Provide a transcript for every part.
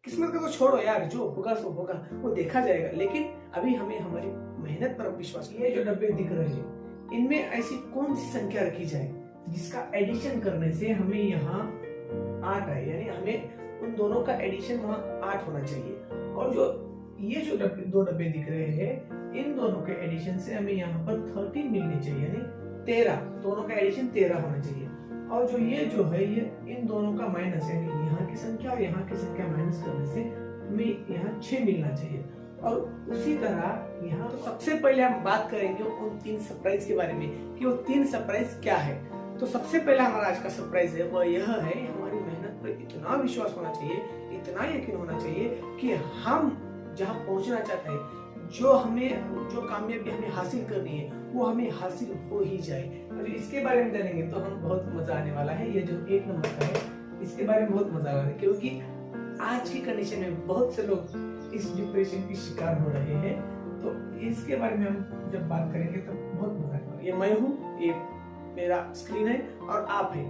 किस्मत का तो छोड़ो यार, जो होगा सो होगा, वो देखा जाएगा। लेकिन अभी हमें हमारी मेहनत पर विश्वास। ये जो डब्बे दिख रहे हैं, इनमें ऐसी कौन सी संख्या रखी जाए जिसका एडिशन करने से हमें यहाँ 8 आए, यानी हमें उन दोनों का एडिशन वहाँ 8 होना चाहिए। और जो ये जो दो डब्बे दिख रहे हैं, इन दोनों के एडिशन से हमें यहाँ पर 13 मिलने चाहिए, यानी 13, दोनों का एडिशन 13 होना चाहिए। और जो है ये इन दोनों का माइनस, यानी यहाँ की संख्या और यहाँ की संख्या माइनस करने से हमें यहाँ 6 मिलना चाहिए। और उसी तरह यहाँ तो सबसे पहले हम बात करेंगे उन 3 सरप्राइज के बारे में कि वो 3 सरप्राइज क्या है। तो सबसे पहला हमारा आज का सरप्राइज है वह यह है, हमारी मेहनत पर इतना विश्वास होना चाहिए, इतना यकीन होना चाहिए कि हम जहाँ पहुंचना चाहते हैं, जो कामयाबी हमें हासिल करनी है, वो हमें हासिल हो ही जाए। अभी इसके बारे में जानेंगे तो हम बहुत मजा आने वाला है। ये जो 1 नंबर का है, इसके बारे में बहुत मजा आ रहा है, क्योंकि आज की कंडीशन में बहुत से लोग इस डिप्रेशन की शिकार हो रहे हैं। तो इसके बारे में हम जब बात करेंगे तब बहुत मजा आएगा। ये मैं हूँ, ये मेरा स्क्रीन है और आप है।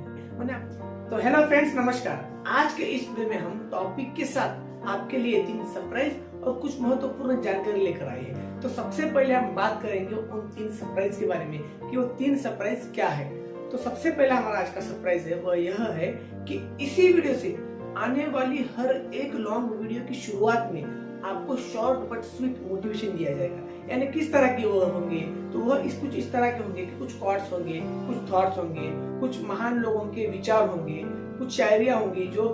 तो हेलो फ्रेंड्स, नमस्कार। आज के इस वीडियो में हम टॉपिक के साथ आपके लिए 3 सरप्राइज और कुछ महत्वपूर्ण जानकारी लेकर आए हैं। तो सबसे पहले हम बात करेंगे उन 3 सरप्राइज के बारे में कि वो 3 सरप्राइज क्या है। तो सबसे पहला हमारा आज का सरप्राइज है वह यह है कि इसी वीडियो से आने वाली हर एक लॉन्ग वीडियो की शुरुआत में आपको शॉर्ट बट स्वीट मोटिवेशन दिया जाएगा। यानी किस तरह के वो होंगे, तो वह कुछ इस तरह के होंगे कि कुछ कोट्स होंगे, कुछ थॉट्स होंगे, कुछ महान लोगों के विचार होंगे, कुछ शायरियां होंगी जो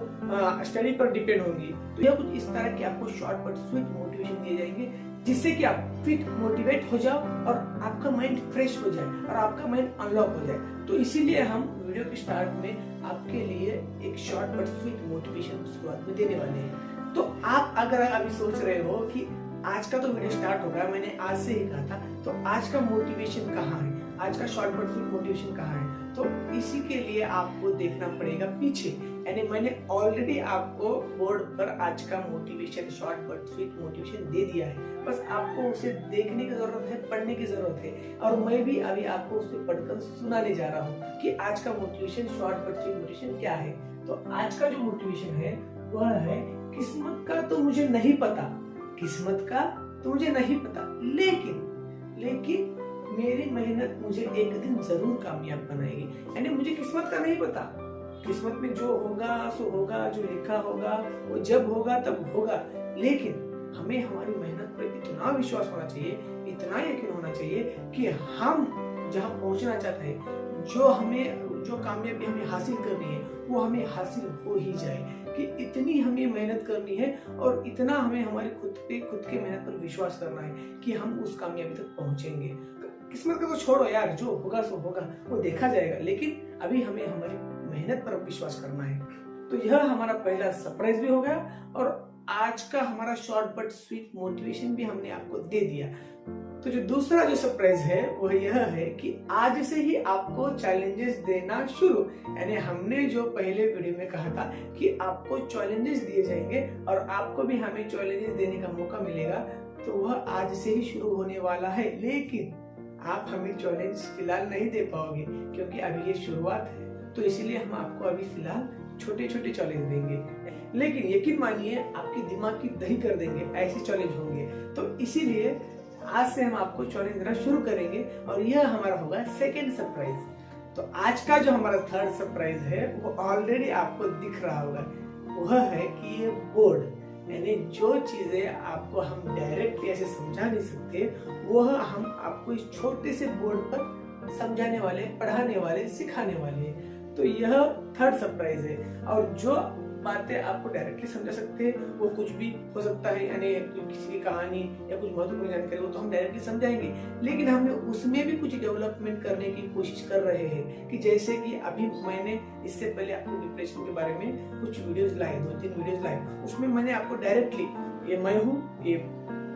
स्टडी पर डिपेंड होंगी। तो यह कुछ इस तरह के आपको शॉर्ट बट स्वीट मोटिवेशन दिए जाएंगे, जिससे कि आप फिट मोटिवेट हो जाओ और आपका माइंड फ्रेश हो जाए और आपका माइंड अनलॉक हो जाए। तो इसीलिए हम वीडियो के स्टार्ट में आपके लिए एक शॉर्ट बट स्वीट मोटिवेशन शुरुआत में देने वाले हैं। तो आप अगर अभी सोच रहे हो कि आज का तो वीडियो स्टार्ट हो गया, मैंने आज से ही कहा था, तो आज का मोटिवेशन कहाँ है, आज का शॉर्ट बट स्वीट मोटिवेशन कहाँ है, तो इसी के लिए आपको देखना पड़ेगा पीछे। यानी मैंने ऑलरेडी आपको बोर्ड पर आज का motivation, short but sweet motivation दे दिया है। बस आपको उसे देखने की जरूरत है, पढ़ने की जरूरत है, और मैं भी अभी आपको उसे पढ़कर सुनाने जा रहा हूँ कि आज का motivation, short but sweet motivation क्या है। तो आज का जो मोटिवेशन है वह है, किस्मत का तो मुझे नहीं पता, किस्मत का तो मुझे नहीं पता, लेकिन मेरी मेहनत मुझे एक दिन जरूर कामयाब बनाएगी। यानी मुझे किस्मत का नहीं पता, किस्मत में जो होगा सो होगा, जो लिखा होगा वो जब होगा तब होगा, लेकिन हमें हमारी मेहनत पर इतना विश्वास होना चाहिए, इतना यकीन होना चाहिए कि हम जहाँ पहुंचना चाहते हैं, जो कामयाबी हमें हासिल करनी है, वो हमें हासिल हो ही जाए। कि इतनी हमें मेहनत करनी है और इतना हमें हमारे खुद के मेहनत पर विश्वास करना है कि हम उस कामयाबी तक पहुंचेंगे। किस्मत का तो छोड़ो यार, जो होगा सो होगा, वो देखा जाएगा। लेकिन अभी हमें हमारी मेहनत पर विश्वास करना है। तो यह हमारा पहला सरप्राइज भी हो गया और आज का हमारा शॉर्ट बट स्वीट मोटिवेशन भी हमने आपको दे दिया। तो जो दूसरा जो सरप्राइज है वह यह है कि आज से ही आपको चैलेंजेस देना शुरू। यानी हमने जो पहले वीडियो में कहा था कि आपको चैलेंजेस दिए जाएंगे और आपको भी हमें चैलेंजेस देने का मौका मिलेगा, तो वह आज से ही शुरू होने वाला है। लेकिन आप हमें चैलेंज फिलहाल नहीं दे पाओगे क्योंकि अभी ये शुरुआत है। तो इसीलिए हम आपको अभी फिलहाल छोटे छोटे चैलेंज देंगे, लेकिन यकीन मानिए आपके दिमाग की दही कर देंगे, ऐसे चैलेंज होंगे। तो इसीलिए आज से हम आपको चैलेंज देना शुरू करेंगे और यह हमारा होगा सेकेंड सरप्राइज। तो आज का जो हमारा थर्ड सरप्राइज है वो ऑलरेडी आपको दिख रहा होगा, वह है कि ये बोर्ड, यानी जो चीजें आपको हम डायरेक्टली ऐसे समझा नहीं सकते, वह हम आपको इस छोटे से बोर्ड पर समझाने वाले, पढ़ाने वाले, सिखाने वाले। तो यह थर्ड सरप्राइज है। और जो बातें आपको डायरेक्टली समझा सकते हैं वो कुछ भी हो सकता है, यानी किसी की कहानी या कुछ महत्वपूर्ण जानकारी हो तो हम डायरेक्टली समझाएंगे, लेकिन हमने उसमें भी कुछ डेवलपमेंट करने की कोशिश कर रहे हैं। कि जैसे कि अभी मैंने इससे पहले आपको डिप्रेशन के बारे में कुछ वीडियोस लाए, 2-3 वीडियोस लाए, उसमें मैंने आपको डायरेक्टली, ये मैं हूँ, ये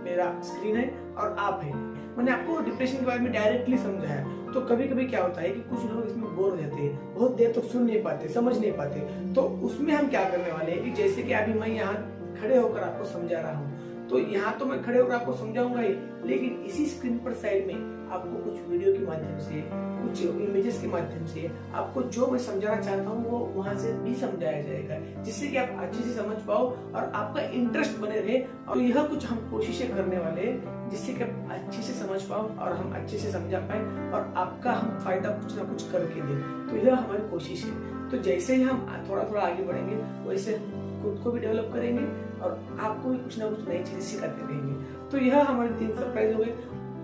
मेरा स्क्रीन है और आप है, मैंने आपको डिप्रेशन के बारे में डायरेक्टली समझाया। तो कभी कभी क्या होता है कि कुछ लोग इसमें बोर हो जाते हैं, बहुत देर तक सुन नहीं पाते, समझ नहीं पाते। तो उसमें हम क्या करने वाले हैं कि जैसे कि अभी मैं यहाँ खड़े होकर आपको समझा रहा हूँ, तो यहाँ तो मैं खड़े होकर आपको समझाऊंगा ही, लेकिन इसी स्क्रीन पर साइड में आपको कुछ वीडियो के माध्यम से, कुछ इमेजेस के माध्यम से आपको जो मैं समझाना चाहता हूँ वो वहां से भी समझाया जाएगा, जिससे कि आप अच्छे से समझ पाओ और आपका इंटरेस्ट बने रहे। और यह कुछ हम कोशिशें करने वाले हैं जिससे कि आप अच्छे से समझ पाओ और हम अच्छे से समझा पाए और आपका हम फायदा कुछ ना कुछ करके दें। तो यह हमारी कोशिश है। तो जैसे ही हम थोड़ा थोड़ा आगे बढ़ेंगे वैसे खुद को भी डेवलप करेंगे और आपको भी कुछ ना कुछ नई चीजें सिखाते रहेंगे। तो यह हमारे 3 सरप्राइज हो गए।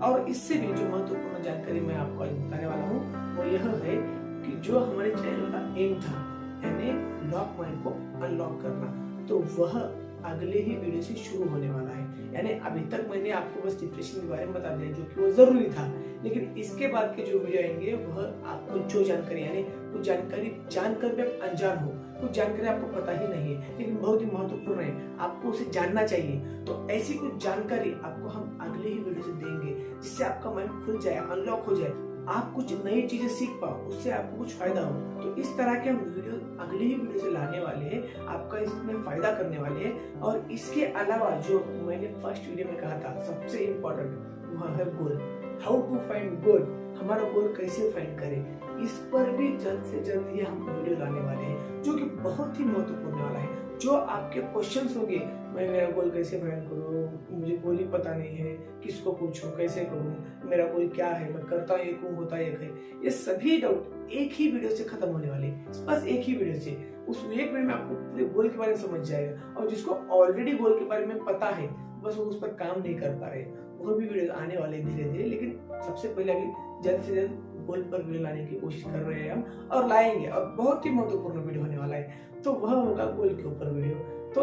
और इससे भी जो महत्वपूर्ण जानकारी मैं आपको आज बताने वाला हूँ वो यह है कि जो हमारे चैनल का एम था, यानी लॉक माइंड को अनलॉक करना, तो वह अगले ही वीडियो से शुरू होने वाला है। यानी अभी तक मैंने आपको बस डिप्रेशन के बारे में बता दिया जो कि वो जरूरी था, लेकिन इसके बाद के जो वीडियो आएंगे वह आपको जो जानकारी, यानी कुछ जानकारी जानकर भी आप अनजान हो, कुछ जानकारी आपको पता ही नहीं है लेकिन बहुत ही महत्वपूर्ण है, आपको उसे जानना चाहिए। तो ऐसी कुछ जानकारी आपको हम अगले ही वीडियो से देंगे जिससे आपका माइंड खुल जाए, अनलॉक हो जाए, आप कुछ नई चीजें सीख पाओ, उससे आपको कुछ फायदा हो। तो इस तरह के हम वीडियो अगले ही वीडियो से लाने वाले हैं, आपका इसमें फायदा करने वाले हैं। और इसके अलावा जो मैंने फर्स्ट वीडियो में कहा था सबसे इम्पोर्टेंट वह है गोल, हाउ टू फाइंड गोल, हमारा गोल कैसे फाइंड करें, इस पर भी जल्द से जल्द ये हम वीडियो लाने वाले हैं जो कि बहुत ही महत्वपूर्ण वाला है। जो आपके क्वेश्चंस होंगे, मैं मेरा गोल कैसे फाइंड करूँ, मुझे गोल ही पता नहीं है, किसको पूछूं, कैसे करूँ, मेरा गोल क्या है, मैं करता हूँ एक हूँ, होता एक है, ये सभी डाउट एक ही वीडियो से खत्म होने वाले, बस एक ही वीडियो से। उस एक वीडियो में आपको पूरे गोल के बारे में समझ जाएगा। और जिसको ऑलरेडी गोल के बारे में पता है बस वो उस पर काम नहीं कर पा रहे, वो भी वीडियो आने वाले धीरे धीरे, लेकिन सबसे पहले अभी जल्द से जल्द गोल पर वीडियो लाने की कोशिश कर रहे हैं हम और लाएंगे। और बहुत ही महत्वपूर्ण वीडियो होने वाला है, तो वह होगा गोल के ऊपर वीडियो। तो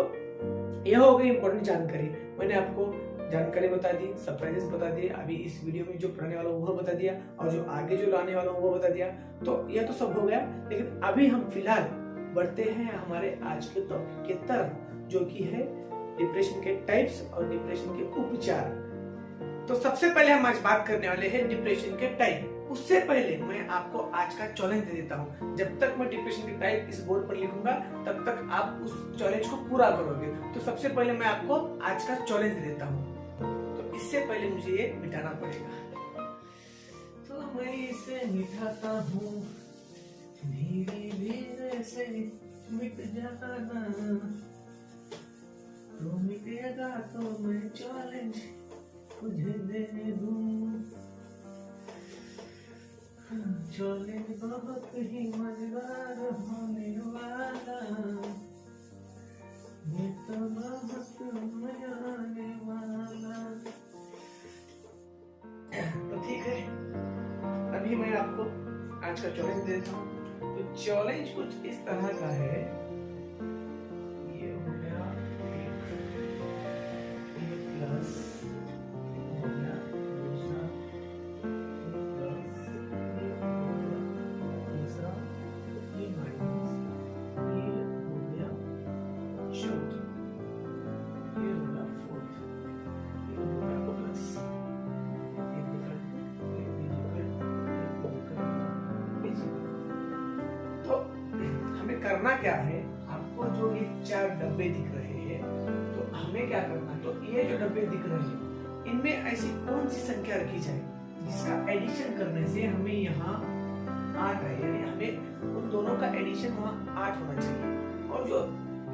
यह हो गई इंपॉर्टेंट जानकारी, मैंने आपको जानकारी बता दी, सरप्राइजेस बता दिए, अभी इस वीडियो में जो पढ़ने वाला हूँ वो बता दिया और जो आगे जो लाने वाला हूँ वो बता दिया। तो यह तो सब हो गया, लेकिन अभी हम फिलहाल बढ़ते हैं हमारे आज के टॉपिक की तरफ, जो कि है डिप्रेशन के टाइप्स और डिप्रेशन के उपचार। तो सबसे पहले हम आज बात करने वाले हैं डिप्रेशन के टाइप। उससे पहले मैं आपको आज का चैलेंज दे देता हूँ, जब तक मैं डिप्रेशन के टाइप इस बोर्ड पर लिखूंगा तब तक आप उस चैलेंज को पूरा करोगे। तो सबसे पहले मैं आपको आज का चैलेंज दे देता हूँ, तो इससे पहले मुझे ये मिटाना पड़ेगा। तो मैं इसे मिटाता हूँ धीरे धीरे से, मिट जाना तो मिटेगा, तो मैं चैलेंज तुझे देने दूं। चैलेंज बहुत ही मजेदार होने वाला, ये तो बहुत मजा आने वाला। तो ठीक है, अभी मैं आपको आज का चैलेंज देता हूँ। तो चैलेंज कुछ इस तरह का है, ये हो गया एक प्लस, हो गया दूसरा प्लस, तीसरा ये माइनस, ये हो गया चौथा, ये हो गया फोर्थ, ये हो गया प्लस, तो हमें करना क्या है, आपको जो ये 4 डब्बे दिख रहे हैं, तो हमें क्या करना है, तो ये जो डब्बे दिख रहे हैं इनमें ऐसी कौन सी संख्या रखी जाए जिसका एडिशन करने से हमें यहाँ 8 है, यानी हमें उन दोनों का एडिशन वहाँ 8 होना चाहिए। और जो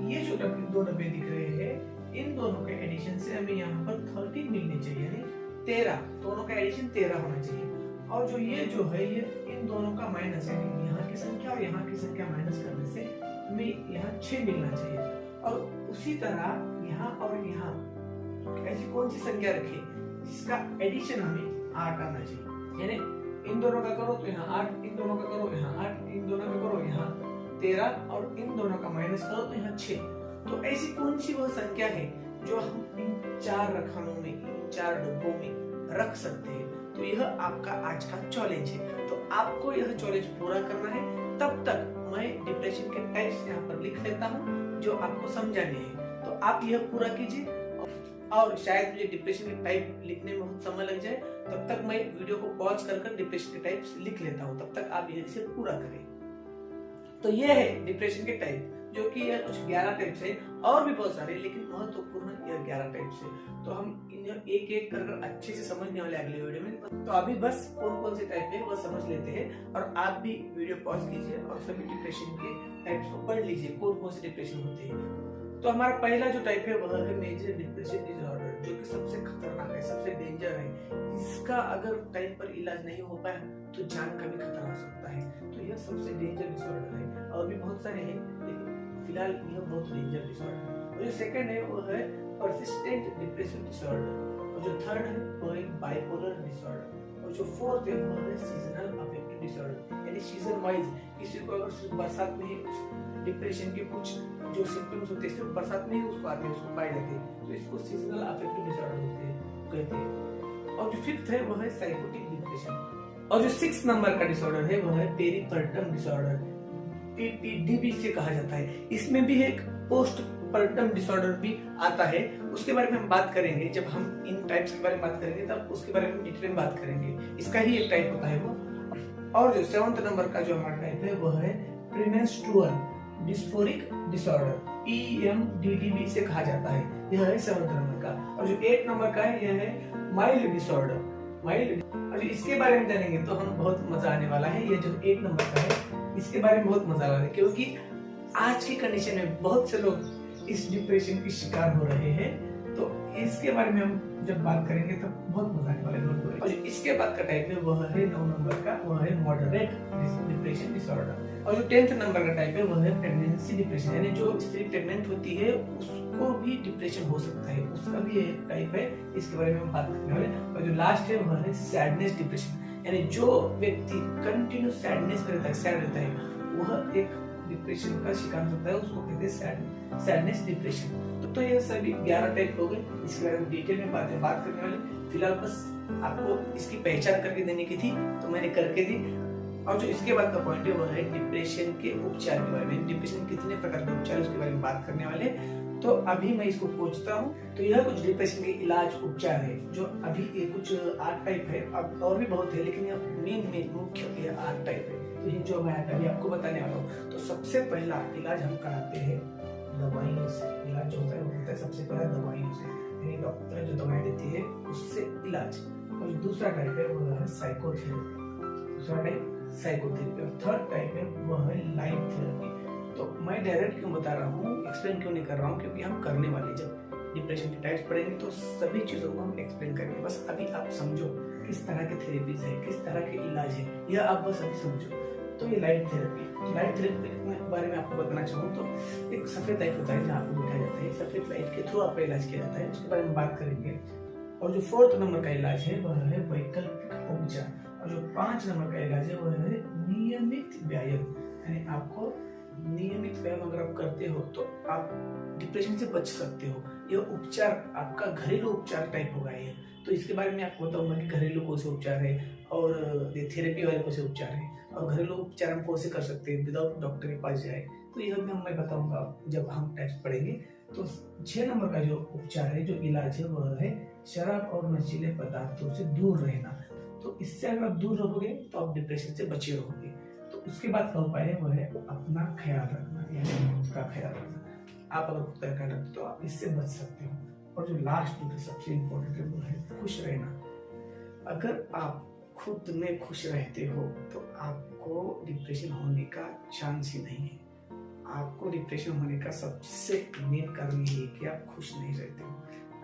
ये जो 2 डब्बे दिख रहे हैं इन दोनों के एडिशन से हमें यहाँ पर 13 मिलने चाहिए, यानी 13, दोनों का एडिशन 13 होना चाहिए। और जो है ये इन दोनों का माइनस, यानी यहाँ की संख्या और यहाँ की संख्या माइनस करने से हमें यहाँ 6 मिलना चाहिए। और उसी तरह यहाँ और यहाँ ऐसी कौन सी संख्या रखे जिसका एडिशन हमें 8 आना चाहिए, यानी इन दोनों का करो तो यहाँ 8, इन दोनों का करो यहाँ 8, इन दोनों का करो यहाँ 13 और इन दोनों का माइनस करो तो यहाँ 6। तो ऐसी कौन सी वह संख्या है जो हम इन 4 रखानों में, इन 4 डब्बों में रख सकते हैं। तो यह आपका आज का चैलेंज है, तो आपको यह चैलेंज पूरा करना है। तब तक मैं डिप्रेशन के टाइप्स यहाँ पर लिख लेता हूँ जो आपको समझाने हैं, तो आप यह पूरा कीजिए। और शायद मुझे डिप्रेशन के टाइप लिखने में बहुत समय लग जाए, तब तक मैं वीडियो को पॉज कर डिप्रेशन के टाइप्स लिख लेता हूँ, तब तक आप इसे पूरा करें। तो ये है डिप्रेशन के टाइप, जो कि यह कुछ 11 टाइप से, और भी बहुत सारे, लेकिन महत्वपूर्ण यह 11 टाइप से। तो हम इन एक एक कर अच्छे से समझने वाले अगले वीडियो में। तो अभी बस कौन कौन से टाइप है वह समझ लेते हैं, और आप भी वीडियो पॉज कीजिए और सभी डिप्रेशन के टाइप्स को पढ़ लीजिए, कौन कौन से डिप्रेशन होते हैं। तो हमारा पहला जो टाइप है वह है मेजर डिप्रेशन डिसऑर्डर, जो कि सबसे खतरनाक है, सबसे डेंजर है। इसका अगर टाइम पर इलाज नहीं हो पाया तो जान का भी खतरा हो सकता है। तो यह सबसे डेंजर डिसऑर्डर है, और भी बहुत सारे हैं, लेकिन फिलहाल यह बहुत डेंजर डिसऑर्डर है। और जो सेकंड है वो है परसिस्टेंट डिप्रेशन डिसऑर्डर, और जो थर्ड है वो है बाइपोलर डिसऑर्डर, और जो फोर्थ है वो है सीजनल अफेक्टिव डिसऑर्डर, यानी सीजन वाइज किसी को अगर सिर्फ बरसात में ही डिप्रेशन के कुछ जो सिम्टम्स होते हैं सिर्फ बरसात में ही उसको आते हैं, उसको पाए जाते हैं, तो इसको सीजनल अफेक्टिव डिसऑर्डर होते हैं कहते हैं। और जो फिफ्थ है वो है साइकोटिक डिप्रेशन, और जो 6 नंबर का डिसऑर्डर है वो है पेरिपर्टम डिसऑर्डर, PPDB से कहा जाता है। इसमें भी एक पोस्ट पर्टम डिसऑर्डर भी आता है, उसके बारे में हम बात करेंगे। जब हम इन टाइप्स के बारे में बात करेंगे तब उसके बारे में डिटेल में बात करेंगे, इसका ही एक टाइप होता है वो। और जो 7th नंबर का जो हमारा टाइप है वह है प्रीमेंस्ट्रुअल डिस्फोरिक डिसऑर्डर, PMDD से कहा जाता है, यह है 7th नंबर का। और जो 8 नंबर का है यह है माइल्ड डिसऑर्डर, माइल्ड। और इसके बारे में जानेंगे तो हम बहुत मजा आने वाला है। ये जो 8 नंबर का है इसके बारे में बहुत मजा आ रहा है, क्योंकि आज की कंडीशन में बहुत से लोग इस डिप्रेशन के शिकार हो रहे हैं। तो इसके बारे में हम जब बात करेंगे तब बहुत मजा आने वाला है। और इसके बाद का टाइप है वह है 9 नंबर का, वह है मॉडरेट डिप्रेशन डिसऑर्डर। और जो 10th नंबर का टाइप है वह है प्रेगनेंसी डिप्रेशन, यानी जो स्त्री प्रेग्नेंट होती है उसको भी डिप्रेशन हो सकता है, उसका भी एक टाइप है, इसके बारे में हम बात करने वाले। और जो लास्ट है वह है सैडनेस डिप्रेशन, यानी जो व्यक्ति कंटिन्यू सैडनेस में रहता है, सैड रहता है, वह एक डिप्रेशन का शिकार होता है, उसको कहते हैं सैडनेस डिप्रेशन। तो ये सभी 11 टाइप हो गए, इसके बारे में डिटेल में बात करने वाले। फिलहाल बस आपको इसकी पहचान करके देने की थी तो मैंने करके दी। और जो इसके बाद का पॉइंट है वह है डिप्रेशन के उपचार के बारे में। डिप्रेशन कितने प्रकार के उपचार है उसके बारे में बात करने वाले। तो अभी मैं इसको पूछता हूँ, तो यह कुछ डिप्रेशन के इलाज उपचार है, जो अभी ये कुछ 8 टाइप है, अब और भी बहुत है, लेकिन यह मेन मुख्य 8 टाइप है। तो ये जो मैं अभी आपको बताने वाला हूँ, तो सबसे पहला इलाज हम कराते हैं दवाइयों से। इलाज जो होता है वो होता है सबसे पहला दवाइयों से, यानी डॉक्टर जो दवाई देती है उससे इलाज। और दूसरा टाइप है वो है साइकोथेरेपी, दूसरा टाइप साइकोथेरेपी। और थर्ड टाइप है वो है लाइट थेरेपी। तो मैं डायरेक्ट क्यों बता रहा हूँ, एक्सप्लेन क्यों नहीं कर रहा हूँ, क्योंकि हम करने वाले जब डिप्रेशन के टाइप्स पढ़ेंगे तो सभी चीजों को हम एक्सप्लेन करेंगे। बस अभी आप समझो किस तरह के थेरेपीज है, किस तरह के इलाज है, यह आप बस अभी समझो। तो ये लाइट थेरेपी, लाइट थेरेपी के बारे में आपको बताना चाहूँ तो एक सफेद लाइट होता है जहाँ आपको बिठाया जाता है, सफेद लाइट के थ्रू आपका इलाज किया जाता है, उसके बारे में बात करेंगे। और जो 4th नंबर का इलाज है वह है वैकल्पिक उपचार। और जो 5 नंबर का इलाज है वह है नियमित व्यायाम, यानी आपको नियमित व्यायाम अगर आप करते हो तो आप डिप्रेशन से बच सकते हो। यह उपचार आपका घरेलू उपचार टाइप होगा ये। तो इसके बारे में आपको बताऊंगा कि घरेलू कौन से उपचार है और थेरेपी वाले कौन से उपचार है, और घरेलू उपचार हम कौन से कर सकते हैं विदाउट डॉक्टर के पास जाए, तो यह भी मैं बताऊंगा जब हम टाइप्स पढ़ेंगे। तो 6 नंबर का जो उपचार है, जो इलाज है वह है शराब और नशीले पदार्थों से दूर रहना। तो इससे अगर आप दूर रहोगे तो आप डिप्रेशन से बचे रहोगे। तो उसके बाद का उपाय है वह है अपना ख्याल रखना, यानी खुद का ख्याल रखना। आप अगर खुद का ख्याल रखते तो आप इससे बच सकते हो। और जो लास्ट में सबसे इम्पोर्टेंट है वो है खुश रहना। अगर आप खुद में खुश रहते हो तो आपको डिप्रेशन होने का चांस ही नहीं है। आपको डिप्रेशन होने का सबसे मेन कारण ये है कि आप खुश नहीं रहते हो।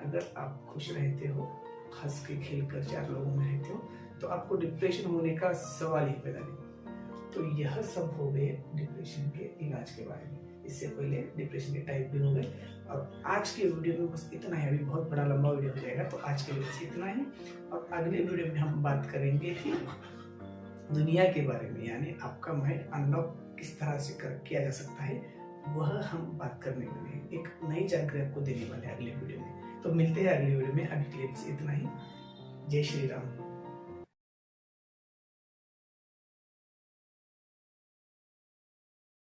अगर आप खुश रहते हो, हंस के खेल कर 4 लोगों में रहते हो, तो आपको डिप्रेशन होने का सवाल ही पैदा नहीं। तो यह सब हो गए डिप्रेशन के इलाज के बारे में। इससे पहले डिप्रेशन के टाइप भी हो गए। और आज के वीडियो में बस इतना है, अभी बहुत बड़ा लंबा वीडियो हो जाएगा, तो आज के लिए बस इतना ही। और अगले वीडियो में हम बात करेंगे कि दुनिया के बारे में, यानी आपका माइंड अनलॉक किस तरह से किया जा सकता है, वह हम बात करने वाले हैं। एक नई जानकारी आपको देने वाले हैं अगले वीडियो में। तो मिलते हैं अगले वीडियो में, अभी के लिए बस इतना ही। जय श्री राम।